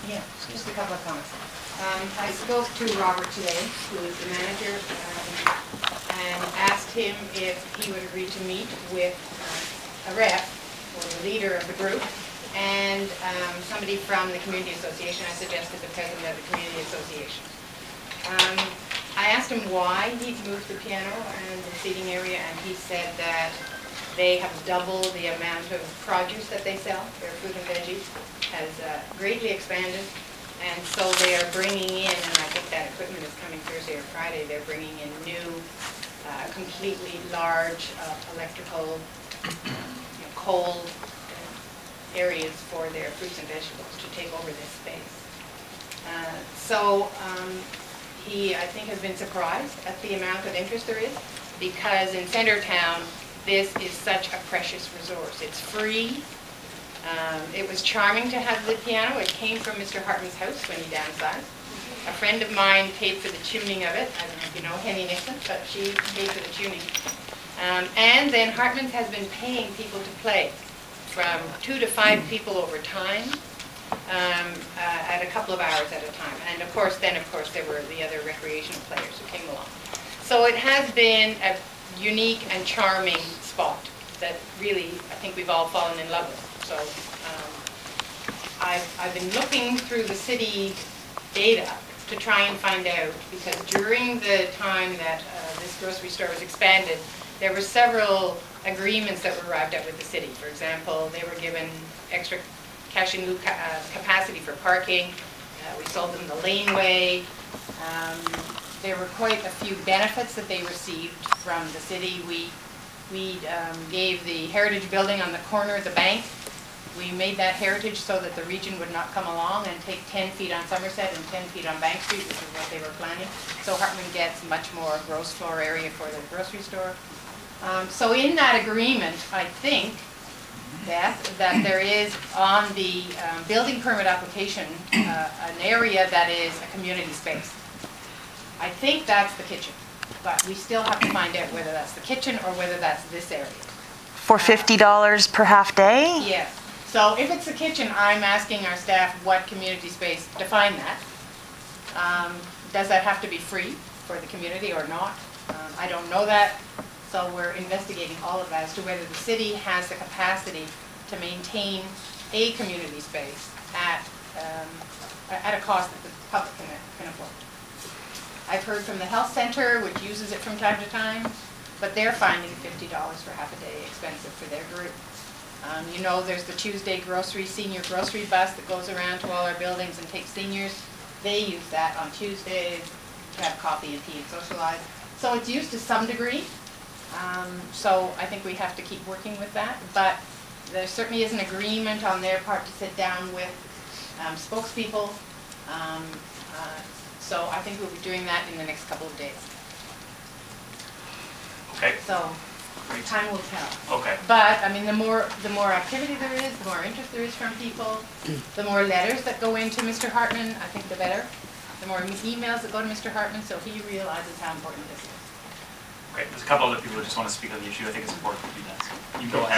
Yeah, just a couple of comments. I spoke to Robert today, who is the manager, and asked him if he would agree to meet with a rep, or the leader of the group, and somebody from the community association. I suggested the president of the community association. I asked him why he'd moved the piano and the seating area, and he said that they have doubled the amount of produce that they sell. Their fruit and veggies has greatly expanded, and so they are bringing in, and I think that equipment is coming Thursday or Friday, they're bringing in new, completely large electrical, cold areas for their fruits and vegetables to take over this space. He, I think, has been surprised at the amount of interest there is, because in Centretown, this is such a precious resource. It's free. It was charming to have the piano. It came from Mr. Hartman's house when he downsized. A friend of mine paid for the tuning of it. I don't know if you know Henny Nixon, but she paid for the tuning. And then Hartman's has been paying people to play, from 2 to 5 people over time, at a couple of hours at a time. And of course, there were the other recreational players who came along. So it has been a unique and charming spot that really, I think we've all fallen in love with. So I've been looking through the city data to try and find out, because during the time that this grocery store was expanded, there were several agreements that were arrived at with the city. For example, they were given extra cash in lieu capacity for parking. We sold them the laneway. There were quite a few benefits that they received from the city. We gave the heritage building on the corner of the bank. We made that heritage so that the region would not come along and take 10 feet on Somerset and 10 feet on Bank Street, which is what they were planning. So Hartman gets much more gross floor area for the grocery store. So in that agreement, I think, Beth, that there is on the building permit application an area that is a community space. I think that's the kitchen, but we still have to find out whether that's the kitchen or whether that's this area. For $50 per half day? Yeah. So if it's the kitchen, I'm asking our staff what community space, define that. Does that have to be free for the community or not? I don't know that. So we're investigating all of that as to whether the city has the capacity to maintain a community space at a cost that the public can afford. I've heard from the health center, which uses it from time to time, but they're finding $50 for half a day expensive for their group. You know, there's the Tuesday senior grocery bus that goes around to all our buildings and takes seniors. They use that on Tuesdays to have coffee and tea and socialize. So it's used to some degree. So I think we have to keep working with that. But there certainly is an agreement on their part to sit down with spokespeople. So I think we'll be doing that in the next couple of days. Okay. So great. Time will tell. Okay. But I mean, the more activity there is, the more interest there is from people, the more letters that go into Mr. Hartman, I think the better. The more emails that go to Mr. Hartman, so he realizes how important this is. Okay. There's a couple other people who just want to speak on the issue. I think it's important to do that. So you go ahead.